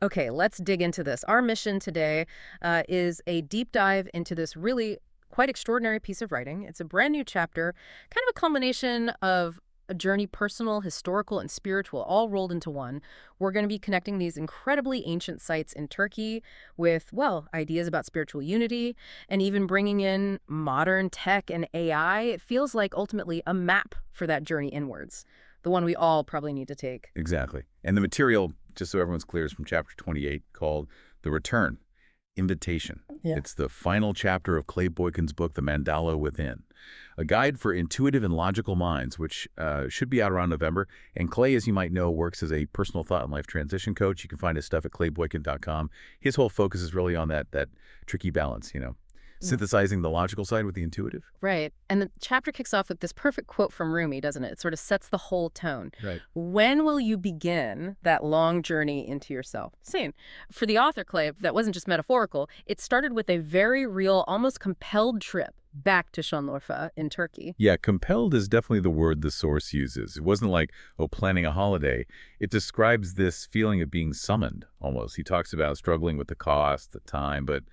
Okay, let's dig into this. Our mission today is a deep dive into this really quite extraordinary piece of writing. It's a brand new chapter, kind of a culmination of a journey, personal, historical, and spiritual, all rolled into one. We're going to be connecting these incredibly ancient sites in Turkey with, well, ideas about spiritual unity and even bringing in modern tech and AI. It feels like ultimately a map for that journey inwards, the one we all probably need to take. Exactly. And the material, just so everyone's clear, is from chapter 28 called The Return, Invitation. Yeah. It's the final chapter of Clay Boykin's book, The Mandala Within, a guide for intuitive and logical minds, which should be out around November. And Clay, as you might know, works as a personal thought and life transition coach. You can find his stuff at clayboykin.com. His whole focus is really on that tricky balance, synthesizing the logical side with the intuitive. Right. And the chapter kicks off with this perfect quote from Rumi, doesn't it? It sort of sets the whole tone. Right. When will you begin that long journey into yourself? Same. For the author, Clay, that wasn't just metaphorical. It started with a very real, almost compelled trip back to Şanlıurfa in Turkey. Yeah, compelled is definitely the word the source uses. It wasn't like, planning a holiday. It describes this feeling of being summoned, almost. He talks about struggling with the cost, the time, but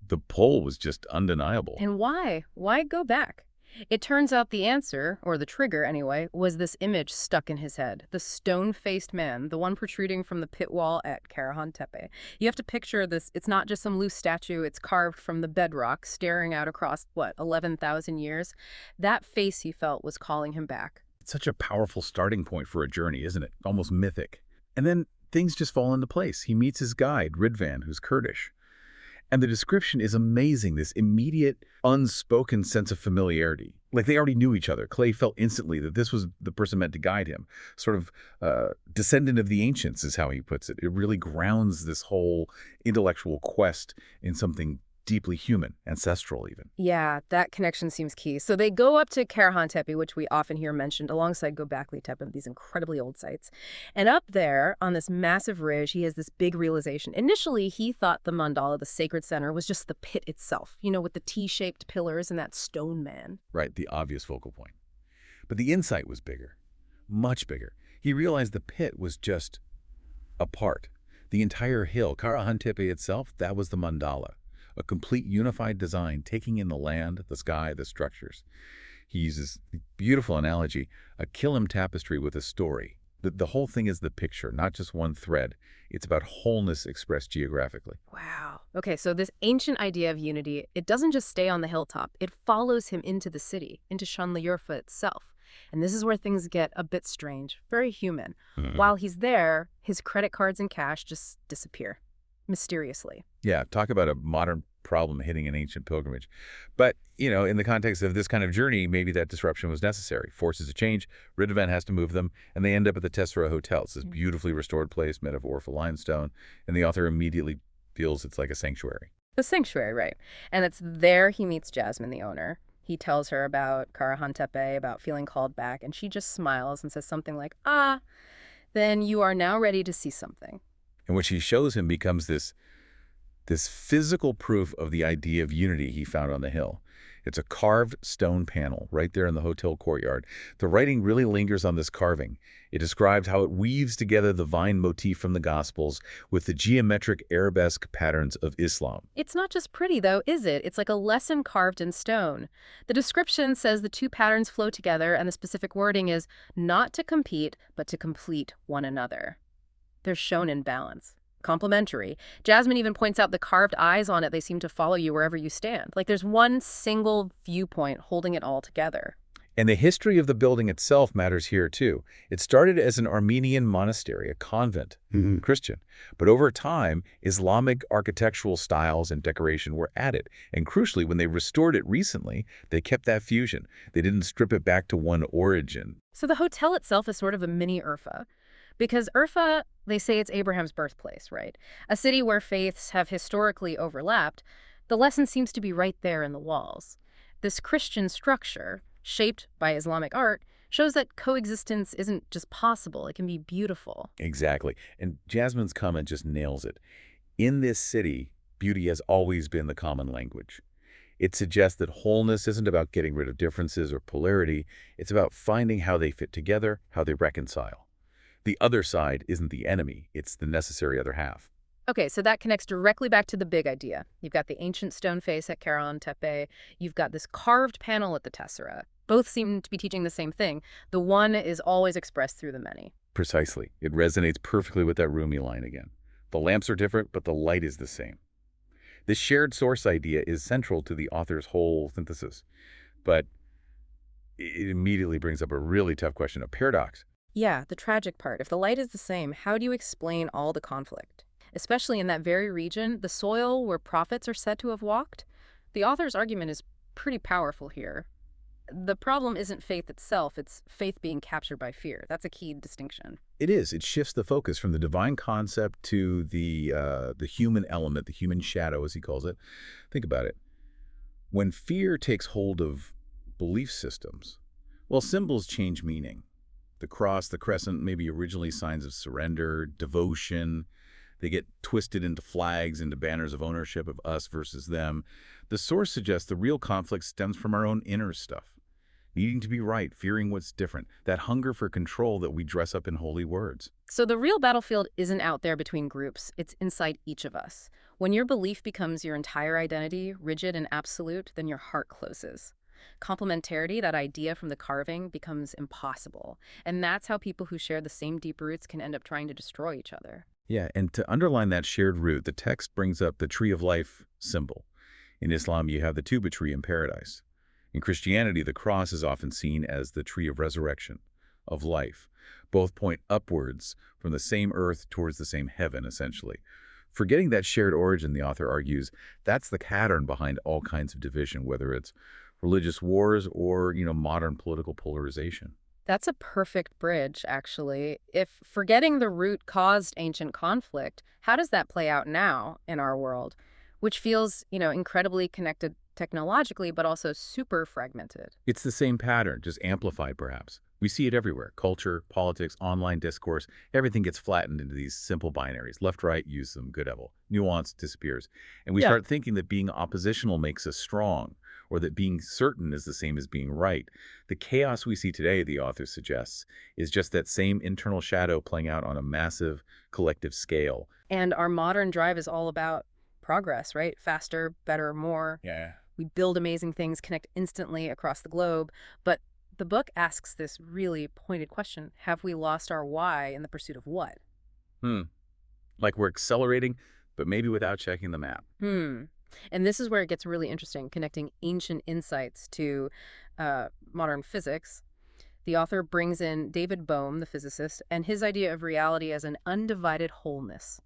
the pull was just undeniable. And why? Why go back? It turns out the answer, or the trigger anyway, was this image stuck in his head. The stone-faced man, the one protruding from the pit wall at Karahan Tepe. You have to picture this. It's not just some loose statue. It's carved from the bedrock, staring out across, 11,000 years? That face, he felt, was calling him back. It's such a powerful starting point for a journey, isn't it? Almost mythic. And then things just fall into place. He meets his guide, Ridvan, who's Kurdish. And the description is amazing, this immediate, unspoken sense of familiarity. Like they already knew each other. Clay felt instantly that this was the person meant to guide him. Sort of descendant of the ancients is how he puts it. It really grounds this whole intellectual quest in something deeply human, ancestral even. Yeah, that connection seems key. So they go up to Karahan Tepe, which we often hear mentioned alongside Göbekli Tepe, these incredibly old sites. And up there on this massive ridge, he has this big realization. Initially, he thought the mandala, the sacred center, was just the pit itself, with the T-shaped pillars and that stone man. Right, the obvious focal point. But the insight was bigger, much bigger. He realized the pit was just a part. The entire hill, Karahan Tepe itself, that was the mandala. A complete unified design, taking in the land, the sky, the structures. He uses a beautiful analogy, a kilim tapestry with a story. The whole thing is the picture, not just one thread. It's about wholeness expressed geographically. Wow. Okay, so this ancient idea of unity, it doesn't just stay on the hilltop. It follows him into the city, into Şanlıurfa itself. And this is where things get a bit strange, very human. While he's there, his credit cards and cash just disappear. Mysteriously. Yeah, talk about a modern problem hitting an ancient pilgrimage. But, in the context of this kind of journey, maybe that disruption was necessary. Forces a change, Ridvan has to move them, and they end up at the Tesra Hotel. It's this beautifully restored place, metaphor for limestone, and the author immediately feels it's like a sanctuary. A sanctuary, right. And it's there he meets Jasmine, the owner. He tells her about Karahan Tepe, about feeling called back, and she just smiles and says something like, then you are now ready to see something. And what she shows him becomes this physical proof of the idea of unity he found on the hill. It's a carved stone panel right there in the hotel courtyard. The writing really lingers on this carving. It describes how it weaves together the vine motif from the Gospels with the geometric arabesque patterns of Islam. It's not just pretty, though, is it? It's like a lesson carved in stone. The description says the two patterns flow together, and the specific wording is not to compete, but to complete one another. They're shown in balance. Complementary. Jasmine even points out the carved eyes on it. They seem to follow you wherever you stand. Like there's one single viewpoint holding it all together. And the history of the building itself matters here, too. It started as an Armenian monastery, a convent, Christian. But over time, Islamic architectural styles and decoration were added. And crucially, when they restored it recently, they kept that fusion. They didn't strip it back to one origin. So the hotel itself is sort of a mini Urfa. Because Urfa, they say it's Abraham's birthplace, right? A city where faiths have historically overlapped. The lesson seems to be right there in the walls. This Christian structure, shaped by Islamic art, shows that coexistence isn't just possible, it can be beautiful. Exactly. And Jasmine's comment just nails it. In this city, beauty has always been the common language. It suggests that wholeness isn't about getting rid of differences or polarity. It's about finding how they fit together, how they reconcile. The other side isn't the enemy, it's the necessary other half. Okay, so that connects directly back to the big idea. You've got the ancient stone face at Charon Tepe. You've got this carved panel at the Tessera. Both seem to be teaching the same thing. The one is always expressed through the many. Precisely. It resonates perfectly with that Rumi line again. The lamps are different, but the light is the same. This shared source idea is central to the author's whole synthesis. But it immediately brings up a really tough question, a paradox. Yeah, the tragic part. If the light is the same, how do you explain all the conflict? Especially in that very region, the soil where prophets are said to have walked? The author's argument is pretty powerful here. The problem isn't faith itself, it's faith being captured by fear. That's a key distinction. It is. It shifts the focus from the divine concept to the human element, the human shadow, as he calls it. Think about it. When fear takes hold of belief systems, well, symbols change meaning. The cross, the crescent, maybe originally signs of surrender, devotion. They get twisted into flags, into banners of ownership of us versus them. The source suggests the real conflict stems from our own inner stuff. Needing to be right, fearing what's different, that hunger for control that we dress up in holy words. So the real battlefield isn't out there between groups, it's inside each of us. When your belief becomes your entire identity, rigid and absolute, then your heart closes. Complementarity, that idea from the carving, becomes impossible. And that's how people who share the same deep roots can end up trying to destroy each other. Yeah, and to underline that shared root, the text brings up the tree of life symbol. In Islam, you have the tuba tree in paradise. In Christianity, the cross is often seen as the tree of resurrection, of life. Both point upwards from the same earth towards the same heaven, essentially. Forgetting that shared origin, the author argues, that's the pattern behind all kinds of division, whether it's religious wars or, modern political polarization. That's a perfect bridge, actually. If forgetting the root caused ancient conflict, how does that play out now in our world, which feels, incredibly connected technologically, but also super fragmented? It's the same pattern, just amplified perhaps. We see it everywhere. Culture, politics, online discourse, everything gets flattened into these simple binaries. Left, right, use them, good, evil. Nuance disappears. And we Yeah. start thinking that being oppositional makes us strong, or that being certain is the same as being right. The chaos we see today, the author suggests, is just that same internal shadow playing out on a massive collective scale. And our modern drive is all about progress, right? Faster, better, more. Yeah. We build amazing things, connect instantly across the globe. But the book asks this really pointed question. Have we lost our why in the pursuit of what? Hmm. Like we're accelerating, but maybe without checking the map. And this is where it gets really interesting, connecting ancient insights to modern physics. The author brings in David Bohm, the physicist, and his idea of reality as an undivided wholeness.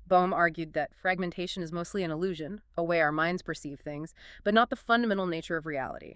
Bohm argued that fragmentation is mostly an illusion, a way our minds perceive things, but not the fundamental nature of reality.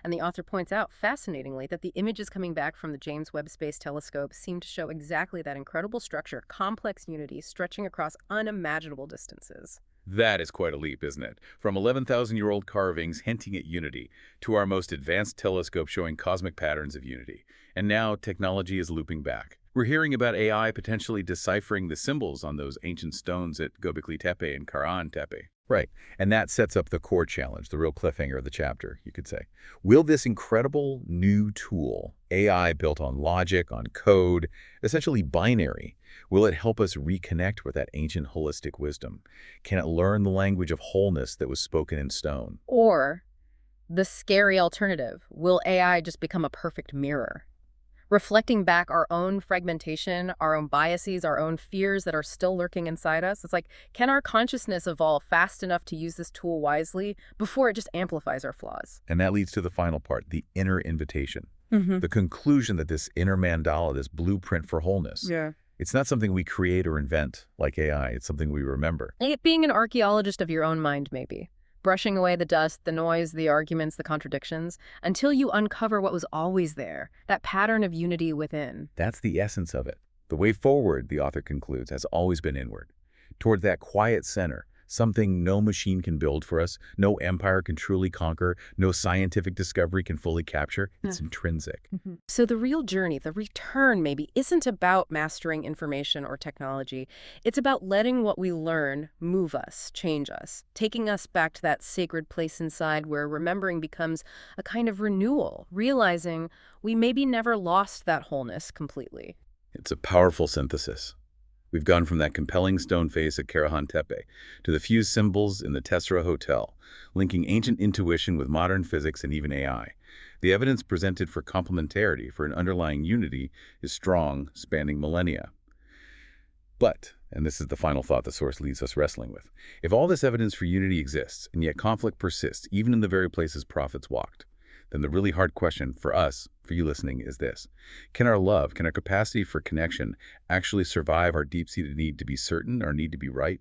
And the author points out, fascinatingly, that the images coming back from the James Webb Space Telescope seem to show exactly that incredible structure, complex unity stretching across unimaginable distances. That is quite a leap, isn't it? From 11,000-year-old carvings hinting at unity to our most advanced telescope showing cosmic patterns of unity. And now technology is looping back. We're hearing about AI potentially deciphering the symbols on those ancient stones at Göbekli Tepe and Karahan Tepe. Right, and that sets up the core challenge, the real cliffhanger of the chapter, you could say. Will this incredible new tool, AI built on logic, on code, essentially binary, will it help us reconnect with that ancient holistic wisdom? Can it learn the language of wholeness that was spoken in stone? Or the scary alternative, will AI just become a perfect mirror? Reflecting back our own fragmentation, our own biases, our own fears that are still lurking inside us. It's like, can our consciousness evolve fast enough to use this tool wisely before it just amplifies our flaws? And that leads to the final part, the inner invitation. Mm-hmm. The conclusion that this inner mandala, this blueprint for wholeness, Yeah. it's not something we create or invent like AI. It's something we remember. It being an archaeologist of your own mind, maybe. Brushing away the dust, the noise, the arguments, the contradictions, until you uncover what was always there, that pattern of unity within. That's the essence of it. The way forward, the author concludes, has always been inward, toward that quiet center, something no machine can build for us, no empire can truly conquer, no scientific discovery can fully capture. It's intrinsic. So the real journey, the return maybe, isn't about mastering information or technology. It's about letting what we learn move us, change us, taking us back to that sacred place inside where remembering becomes a kind of renewal, realizing we maybe never lost that wholeness completely. It's a powerful synthesis. We've gone from that compelling stone face at Karahan Tepe to the fused symbols in the Tessera Hotel, linking ancient intuition with modern physics and even AI. The evidence presented for complementarity, for an underlying unity, is strong, spanning millennia. But, and this is the final thought the source leaves us wrestling with, if all this evidence for unity exists, and yet conflict persists even in the very places prophets walked, then the really hard question for us, for you listening, is this. Can our love, can our capacity for connection actually survive our deep-seated need to be certain, our need to be right?